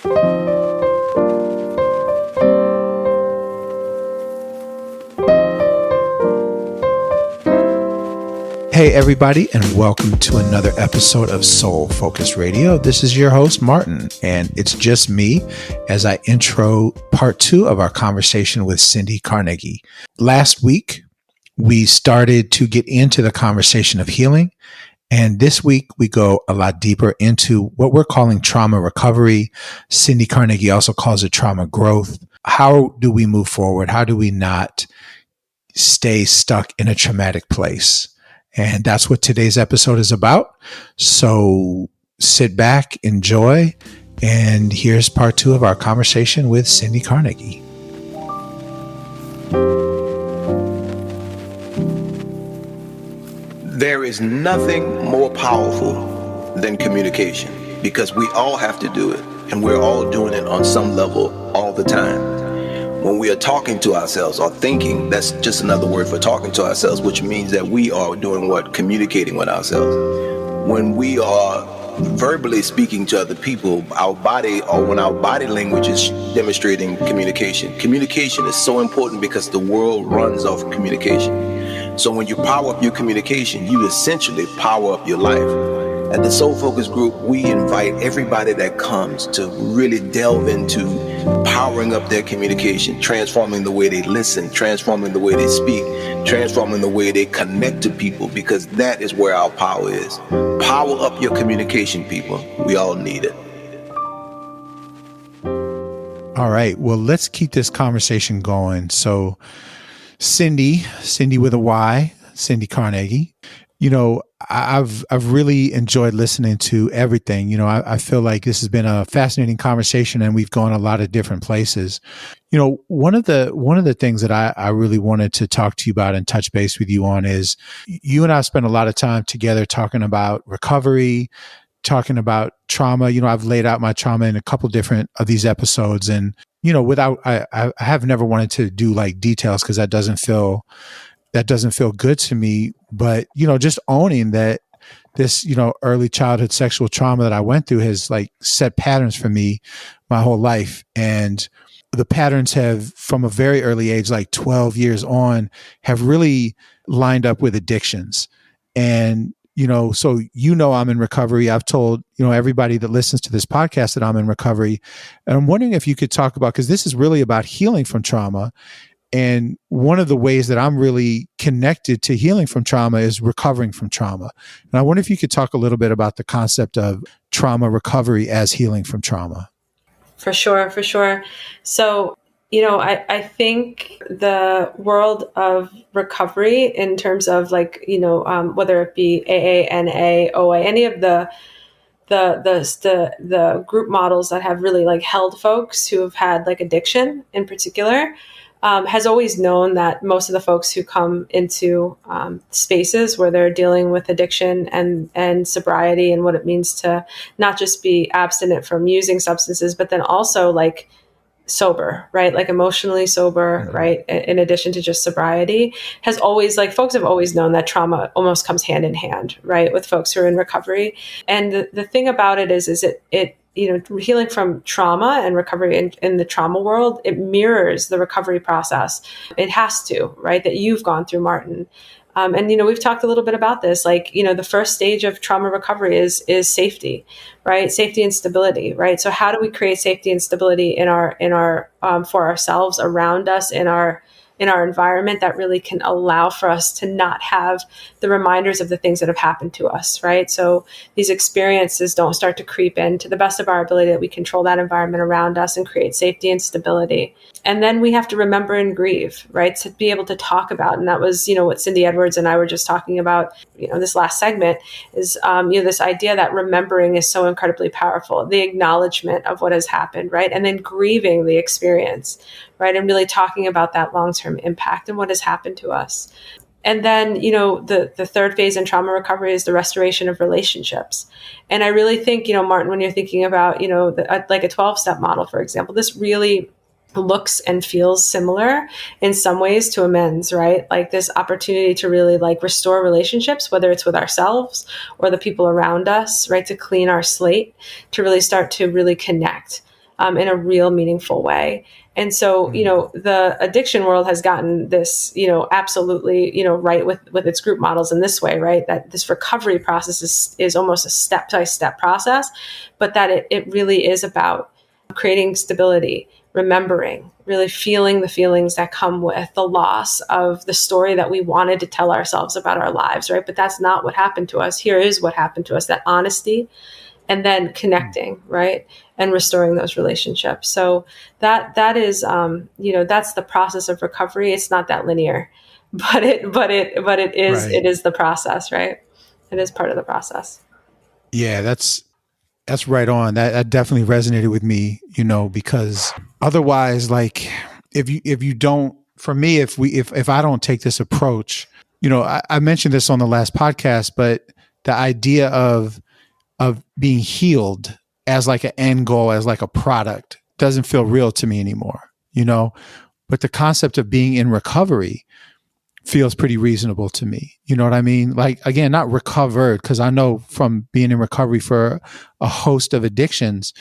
Hey, everybody, and welcome to another episode of Soul Focus Radio. This is your host, Martin, and it's just me as I intro part 2 of our conversation with Cyndi Carnaghi. Last week, we started to get into the conversation of healing, and this week we go a lot deeper into what we're calling trauma recovery. Cyndi Carnaghi also calls it trauma growth. How do we move forward? How do we not stay stuck in a traumatic place? And that's what today's episode is about. So sit back, enjoy, and here's part 2 of our conversation with Cyndi Carnaghi. There is nothing more powerful than communication, because we all have to do it, and we're all doing it on some level all the time. When we are talking to ourselves or thinking, that's just another word for talking to ourselves, which means that we are doing what? Communicating with ourselves. When we are verbally speaking to other people, our body, or when our body language is demonstrating communication. Communication is so important because the world runs off of communication. So when you power up your communication, you essentially power up your life. At the Soul Focus Group, we invite everybody that comes to really delve into powering up their communication, transforming the way they listen, transforming the way they speak, transforming the way they connect to people, because that is where our power is. Power up your communication, people. We all need it. All right. Well, let's keep this conversation going. So Cyndi with a Y, Cyndi Carnaghi. You know, I've really enjoyed listening to everything. You know, I feel like this has been a fascinating conversation, and we've gone a lot of different places. You know, one of the things that I really wanted to talk to you about and touch base with you on is you and I spent a lot of time together talking about recovery, talking about trauma. You know, I've laid out my trauma in a couple different of these episodes, and you know, I have never wanted to do like details because that doesn't feel good to me. But, you know, just owning that this, you know, early childhood sexual trauma that I went through has like set patterns for me my whole life. And the patterns have, from a very early age, like 12 years on, have really lined up with addictions. And, you know, so, you know, I'm in recovery. I've told, you know, everybody that listens to this podcast that I'm in recovery. And I'm wondering if you could talk about, because this is really about healing from trauma. And one of the ways that I'm really connected to healing from trauma is recovering from trauma. And I wonder if you could talk a little bit about the concept of trauma recovery as healing from trauma. For sure. So, you know, I think the world of recovery in terms of like, you know, whether it be AA, NA, OA, any of the group models that have really like held folks who have had like addiction in particular, has always known that most of the folks who come into spaces where they're dealing with addiction and sobriety and what it means to not just be abstinent from using substances, but then also like sober, right? Like emotionally sober, right? In addition to just sobriety, has always, like, folks have always known that trauma almost comes hand in hand, right? With folks who are in recovery. And the thing about it is it you know, healing from trauma and recovery in the trauma world, it mirrors the recovery process. It has to, right? That you've gone through, Martin. And, you know, we've talked a little bit about this, like, you know, the first stage of trauma recovery is safety, right? Safety and stability, right? So how do we create safety and stability in our for ourselves, around us, in our environment that really can allow for us to not have the reminders of the things that have happened to us, right? So these experiences don't start to creep in. To the best of our ability, that we control that environment around us and create safety and stability. And then we have to remember and grieve, right? To be able to talk about, and that was, you know, what Cyndi Edwards and I were just talking about, you know, this last segment is, you know, this idea that remembering is so incredibly powerful, the acknowledgement of what has happened, right? And then grieving the experience, right? And really talking about that long-term impact and what has happened to us. And then, you know, the third phase in trauma recovery is the restoration of relationships. And I really think, you know, Martin, when you're thinking about, you know, like a 12-step model, for example, this really looks and feels similar in some ways to amends, right? Like this opportunity to really like restore relationships, whether it's with ourselves or the people around us, right? To clean our slate, to really start to really connect. in a real meaningful way. And so, the addiction world has gotten this, absolutely, right with its group models in this way, right? That this recovery process is almost a step-by-step process, but that it really is about creating stability, remembering, really feeling the feelings that come with the loss of the story that we wanted to tell ourselves about our lives, right? But that's not what happened to us. Here is what happened to us, that honesty, and then connecting, right, and restoring those relationships. So that is, that's the process of recovery. It's not that linear, but it is Right. it is the process, right? It is part of the process. Yeah, that's right on. That definitely resonated with me, because otherwise, like if you don't, for me, if I don't take this approach, I mentioned this on the last podcast, but the idea of being healed as like an end goal, as like a product, doesn't feel real to me anymore, but the concept of being in recovery feels pretty reasonable to me. You know what I mean? Like, again, not recovered, because I know from being in recovery for a host of addictions,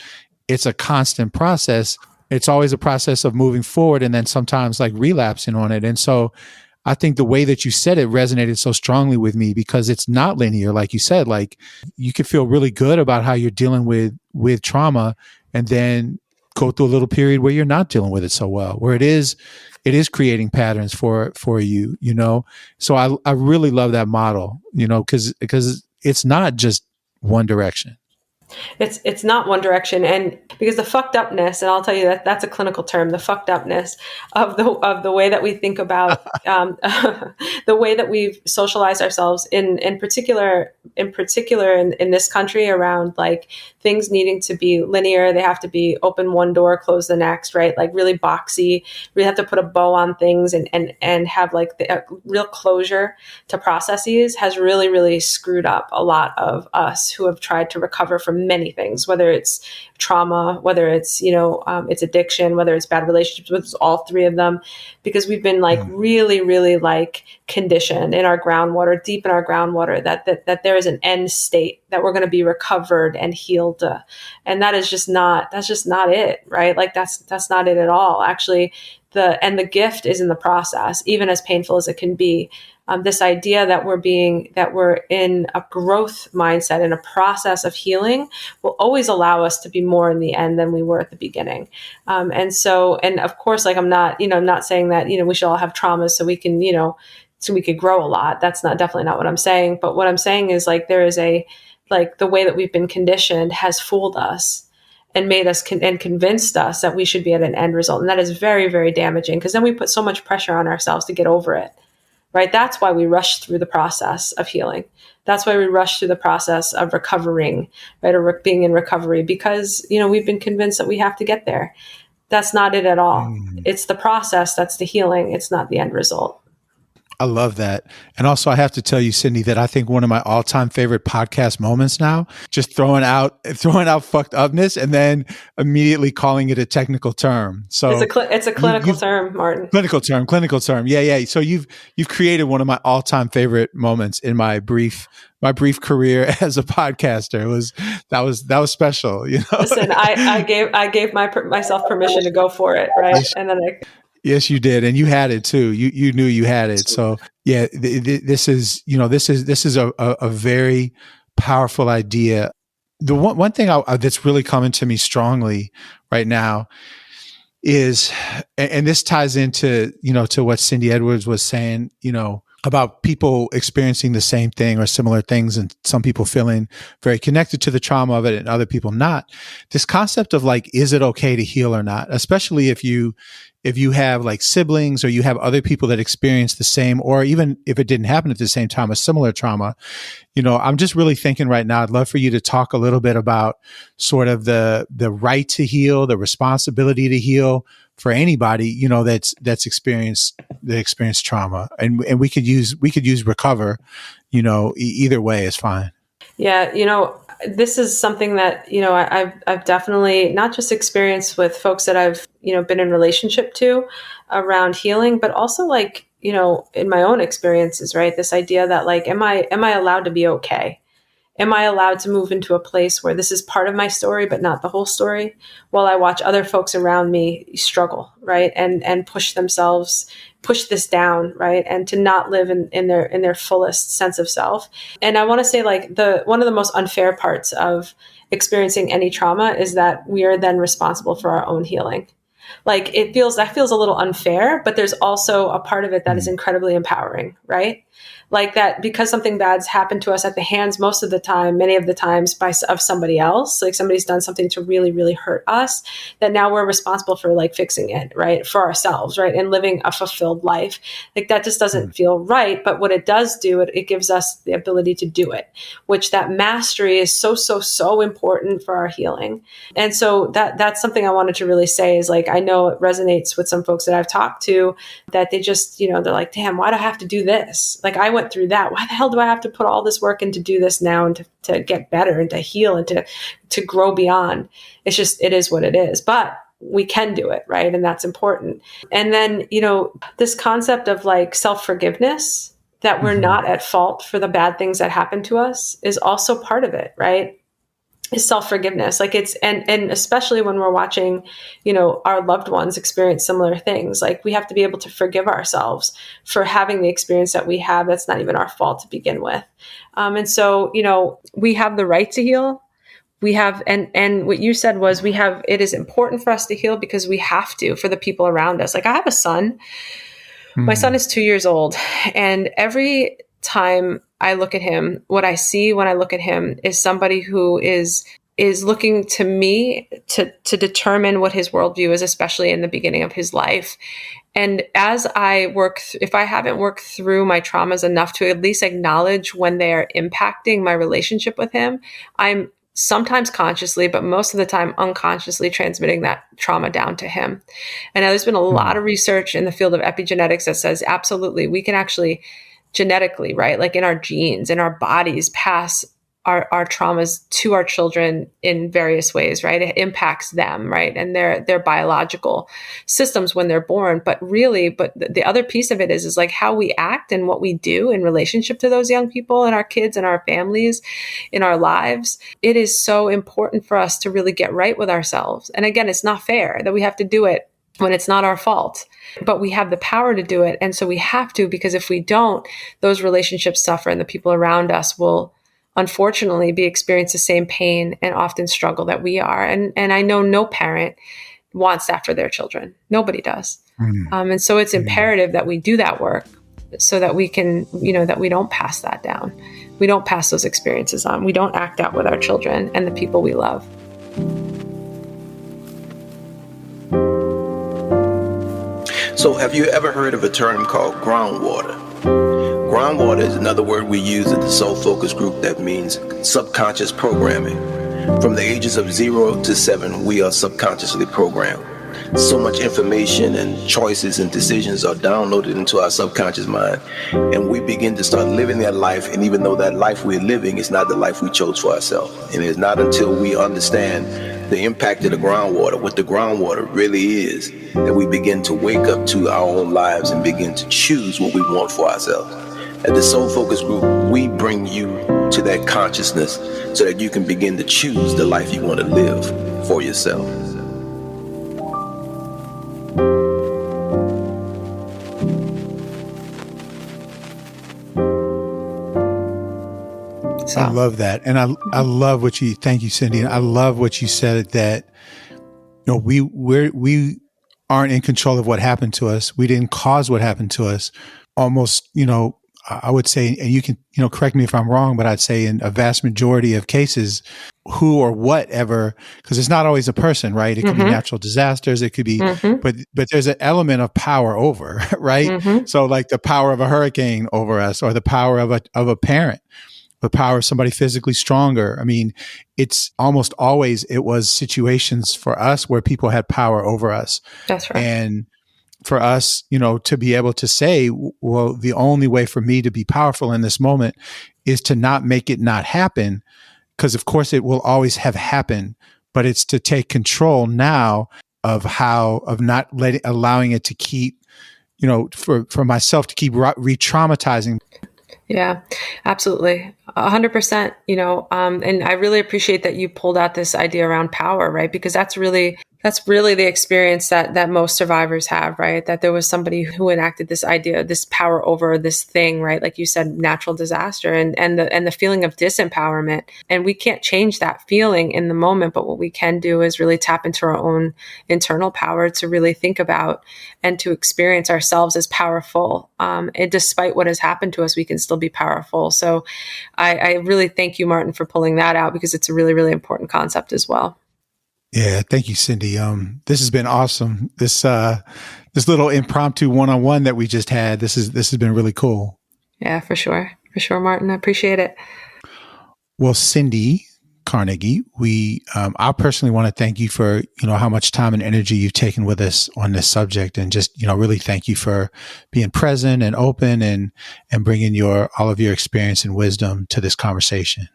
it's a constant process. It's always a process of moving forward and then sometimes like relapsing on it. And so I think the way that you said it resonated so strongly with me, because it's not linear. Like you said, like you could feel really good about how you're dealing with trauma, and then go through a little period where you're not dealing with it so well, where it is creating patterns for you, So I really love that model, because it's not just one direction. It's not one direction, and because the fucked upness, and I'll tell you that that's a clinical term, the fucked upness of the way that we think about the way that we've socialized ourselves in particular in this country, around like things needing to be linear. They have to be open one door, close the next, right? Like really boxy. We have to put a bow on things and have like the real closure to processes, has really, really screwed up a lot of us who have tried to recover from many things, whether it's trauma, whether it's, it's addiction, whether it's bad relationships, with all three of them, because we've been like really, really like conditioned in our groundwater, deep in our groundwater, that there is an end state, that we're going to be recovered and healed. And that's just not it, right? Like that's not it at all. Actually, the gift is in the process, even as painful as it can be. This idea that we're in a growth mindset, in a process of healing, will always allow us to be more in the end than we were at the beginning. And of course, like I'm not saying that, we should all have traumas so we can, so we could grow a lot. That's definitely not what I'm saying. But what I'm saying is like, there is like the way that we've been conditioned has fooled us and made us and convinced us that we should be at an end result. And that is very, very damaging, because then we put so much pressure on ourselves to get over it. Right? That's why we rush through the process of healing. That's why we rush through the process of recovering, right? Or being in recovery, because, we've been convinced that we have to get there. That's not it at all. It's the process that's the healing. It's not the end result. I love that. And also, I have to tell you, Cyndi, that I think one of my all-time favorite podcast moments now, just throwing out fucked upness and then immediately calling it a technical term. So it's a clinical term, Martin. Clinical term. Yeah. So you've created one of my all-time favorite moments in my brief career as a podcaster. That was special. Listen, I gave myself permission to go for it, right? And then Yes, you did, and you had it too. You knew you had it. So yeah, this is a very powerful idea. The one thing that's really coming to me strongly right now is, and this ties into to what Cyndi Edwards was saying, about people experiencing the same thing or similar things, and some people feeling very connected to the trauma of it and other people not. This concept of like, is it okay to heal or not? Especially if you have like siblings, or you have other people that experience the same, or even if it didn't happen at the same time, a similar trauma. I'm just really thinking right now, I'd love for you to talk a little bit about sort of the right to heal, the responsibility to heal for anybody, that's experienced trauma, and we could use recover, either way is fine. Yeah. This is something that, I've definitely not just experienced with folks that I've, been in relationship to around healing, but also like, in my own experiences, right? This idea that like, am I allowed to be okay? Am I allowed to move into a place where this is part of my story, but not the whole story, while I watch other folks around me struggle, right? And push themselves, push this down, right? And to not live in their fullest sense of self. And I want to say, like, one of the most unfair parts of experiencing any trauma is that we are then responsible for our own healing. Like, that feels a little unfair, but there's also a part of it that is incredibly empowering, right? Like that, because something bad's happened to us at the hands, most of the time, many of the times of somebody else, like somebody's done something to really, really hurt us, that now we're responsible for like fixing it, right? For ourselves, right? And living a fulfilled life. Like that just doesn't feel right. But what it does do, it gives us the ability to do it, which that mastery is so, so, so important for our healing. And so that's something I wanted to really say is, like, I know it resonates with some folks that I've talked to, that they just, they're like, damn, why do I have to do this? Like, I went through that. Why the hell do I have to put all this work in to do this now, and to get better and to heal and to grow beyond? It's just, it is what it is. But we can do it, right? And that's important. And then, this concept of like self-forgiveness, that we're not at fault for the bad things that happen to us, is also part of it, right? Is self-forgiveness. Like it's, and especially when we're watching, our loved ones experience similar things, like we have to be able to forgive ourselves for having the experience that we have. That's not even our fault to begin with. And so, we have the right to heal. We have, and what you said was, it is important for us to heal because we have to, for the people around us. Like I have a son, my son is 2 years old, and every time I look at him, what I see when I look at him is somebody who is looking to me to determine what his worldview is, especially in the beginning of his life. And as I if I haven't worked through my traumas enough to at least acknowledge when they are impacting my relationship with him, I'm sometimes consciously, but most of the time unconsciously transmitting that trauma down to him. And now there's been a lot of research in the field of epigenetics that says absolutely we can actually genetically, right? Like in our genes, in our bodies, pass our traumas to our children in various ways, right? It impacts them, right? And their biological systems when they're born. But the other piece of it is like how we act and what we do in relationship to those young people and our kids and our families in our lives. It is so important for us to really get right with ourselves. And again, it's not fair that we have to do it when it's not our fault, but we have the power to do it. And so we have to, because if we don't, those relationships suffer, and the people around us will unfortunately be experiencing the same pain and often struggle that we are. And I know no parent wants that for their children. Nobody does. And so it's imperative that we do that work so that we can, that we don't pass that down. We don't pass those experiences on. We don't act out with our children and the people we love. So have you ever heard of a term called groundwater? Groundwater is another word we use at the Soul Focus Group that means subconscious programming. From the ages of 0 to 7, we are subconsciously programmed. So much information and choices and decisions are downloaded into our subconscious mind, and we begin to start living that life. And even though that life we're living is not the life we chose for ourselves, and it's not until we understand the impact of the groundwater, what the groundwater really is, that we begin to wake up to our own lives and begin to choose what we want for ourselves. At the Soul Focus Group, we bring you to that consciousness so that you can begin to choose the life you want to live for yourself. So. I love that. And I love thank you, Cyndi. And I love what you said, that, we aren't in control of what happened to us. We didn't cause what happened to us. Almost, I would say, and you can, correct me if I'm wrong, but I'd say in a vast majority of cases, who or whatever, because it's not always a person, right? It could be natural disasters. It could be, but there's an element of power over, right? So like the power of a hurricane over us, or the power of a parent, the power of somebody physically stronger. I mean, it's almost always, it was situations for us where people had power over us. That's right. And for us, to be able to say, well, the only way for me to be powerful in this moment is to not make it not happen, because of course it will always have happened, but it's to take control now of not allowing it to keep, for myself to keep re-traumatizing. Yeah, absolutely. 100%, and I really appreciate that you pulled out this idea around power, right? Because that's really the experience that most survivors have, right? That there was somebody who enacted this idea, this power over this thing, right? Like you said, natural disaster and the feeling of disempowerment. And we can't change that feeling in the moment, but what we can do is really tap into our own internal power to really think about and to experience ourselves as powerful. And despite what has happened to us, we can still be powerful. So I really thank you, Martin, for pulling that out, because it's a really, really important concept as well. Yeah, thank you, Cyndi. This has been awesome. This little impromptu one-on-one that we just had. This has been really cool. Yeah, for sure, Martin. I appreciate it. Well, Cyndi Carnegie, I personally want to thank you for how much time and energy you've taken with us on this subject, and just really thank you for being present and open and bringing all of your experience and wisdom to this conversation.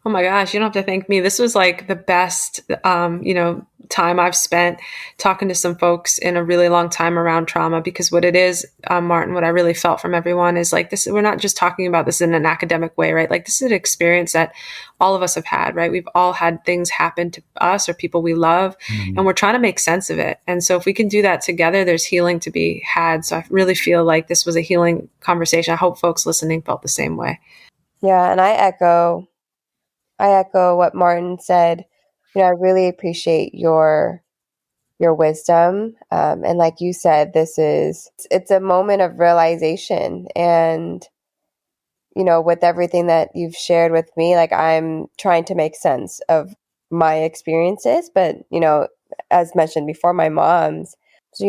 Oh my gosh, you don't have to thank me. This was like the best, time I've spent talking to some folks in a really long time around trauma, because what it is, Martin, what I really felt from everyone is like this, we're not just talking about this in an academic way, right? Like this is an experience that all of us have had, right? We've all had things happen to us or people we love, and we're trying to make sense of it. And so if we can do that together, there's healing to be had. So I really feel like this was a healing conversation. I hope folks listening felt the same way. Yeah, and I echo what Martin said. I really appreciate your wisdom. And like you said, it's a moment of realization. And, with everything that you've shared with me, like I'm trying to make sense of my experiences. But, as mentioned before, my mom's, so,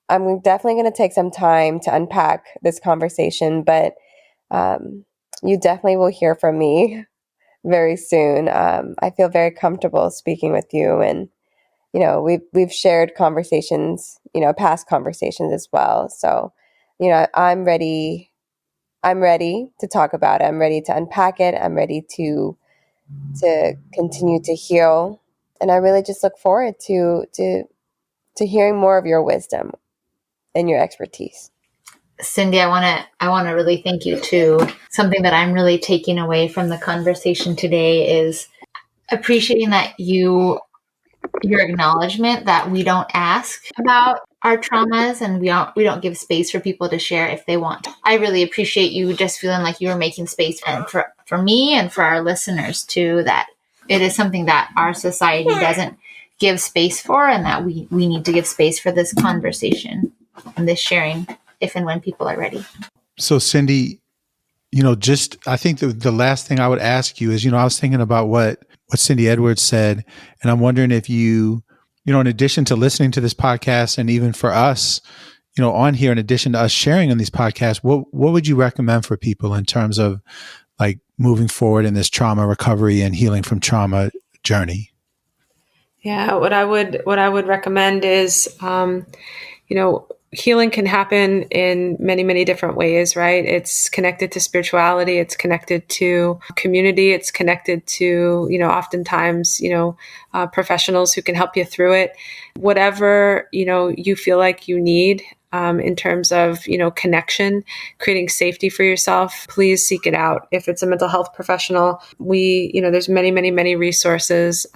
I'm definitely going to take some time to unpack this conversation, but you definitely will hear from me very soon. I feel very comfortable speaking with you, and we've shared conversations, past conversations as well. So, I'm ready. I'm ready to talk about it. I'm ready to unpack it. I'm ready to continue to heal, and I really just look forward to hearing more of your wisdom and your expertise. Cyndi, I want to really thank you too. Something that I'm really taking away from the conversation today is appreciating that your acknowledgement that we don't ask about our traumas, and we don't give space for people to share if they want. I really appreciate you just feeling like you were making space, and for me and for our listeners too, that it is something that our society doesn't give space for, and that we need to give space for this conversation and this sharing if and when people are ready. So Cyndi, I think the last thing I would ask you is, I was thinking about what Cyndi Edwards said, and I'm wondering if you, in addition to listening to this podcast, and even for us, on here, in addition to us sharing on these podcasts, what would you recommend for people in terms of like moving forward in this trauma recovery and healing from trauma journey? Yeah, what I would recommend is, healing can happen in many, many different ways, right? It's connected to spirituality. It's connected to community. It's connected to, oftentimes, professionals who can help you through it. Whatever, you feel like you need in terms of, connection, creating safety for yourself, please seek it out. If it's a mental health professional, there's many, many, many resources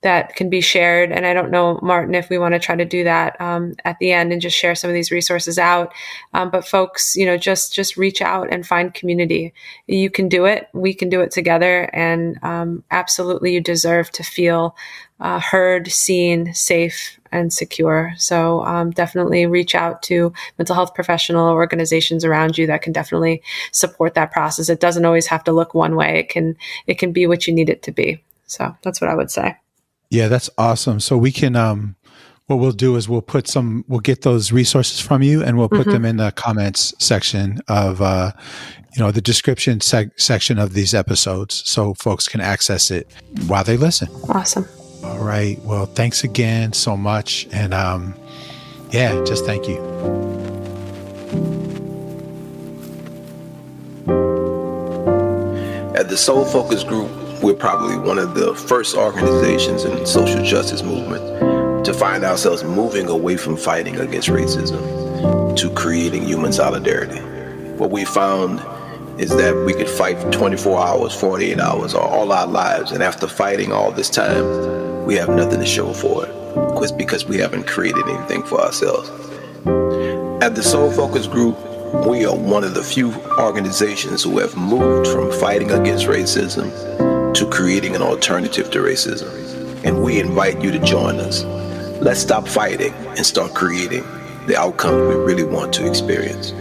that can be shared. And I don't know, Martin, if we want to try to do that at the end and just share some of these resources out. But folks, just reach out and find community. You can do it. We can do it together. And absolutely, you deserve to feel heard, seen, safe, and secure. So definitely reach out to mental health professional organizations around you that can definitely support that process. It doesn't always have to look one way. It can be what you need it to be. So that's what I would say. Yeah, that's awesome. So we can, what we'll do is we'll get those resources from you, and we'll put them in the comments section of, the description section of these episodes, so folks can access it while they listen. Awesome. All right. Well, thanks again so much. And just thank you. At the Soul Focus Group, we're probably one of the first organizations in the social justice movement to find ourselves moving away from fighting against racism to creating human solidarity. what we found is that we could fight for 24 hours, 48 hours, or all our lives. And after fighting all this time, we have nothing to show for it, because we haven't created anything for ourselves. At the Soul Focus Group, we are one of the few organizations who have moved from fighting against racism to creating an alternative to racism. And we invite you to join us. Let's stop fighting and start creating the outcome we really want to experience.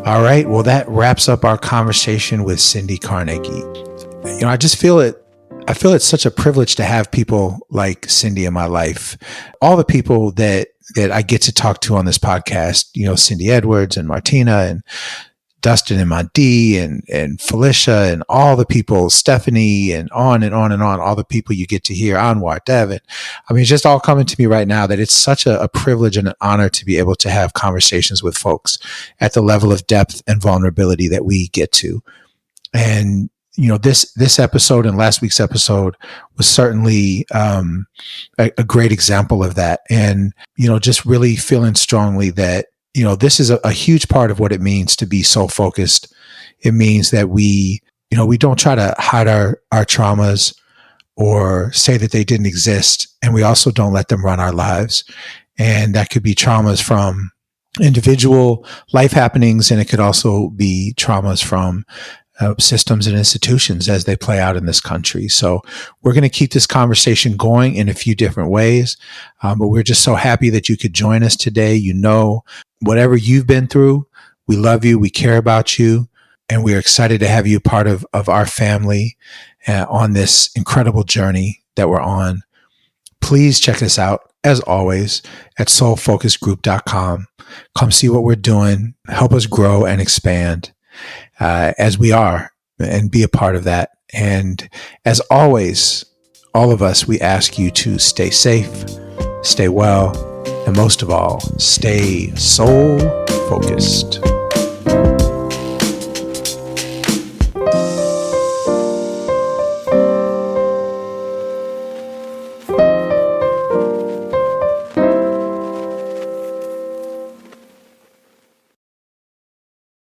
All right. Well, that wraps up our conversation with Cyndi Carnaghi. You know, I just feel it. I feel it's such a privilege to have people like Cyndi in my life. All the people that I get to talk to on this podcast, you know, Cyndi Edwards and Martina and Dustin and Madi and Felicia and all the people, Stephanie and on and on and on, all the people you get to hear, Anwar, Devin. I mean, it's just all coming to me right now that it's such a privilege and an honor to be able to have conversations with folks at the level of depth and vulnerability that we get to. And, you know, this episode and last week's episode was certainly a great example of that. And, you know, just really feeling strongly that, you know, this is a huge part of what it means to be soul focused. It means that we don't try to hide our traumas or say that they didn't exist. And we also don't let them run our lives. And that could be traumas from individual life happenings. And it could also be traumas from systems and institutions as they play out in this country. So we're going to keep this conversation going in a few different ways. But we're just so happy that you could join us today. You know, whatever you've been through, we love you. We care about you. And we're excited to have you part of our family on this incredible journey that we're on. Please check us out, as always, at soulfocusgroup.com. Come see what we're doing. Help us grow and expand as we are, and be a part of that. And as always, all of us, we ask you to stay safe, stay well, and most of all, stay soul focused.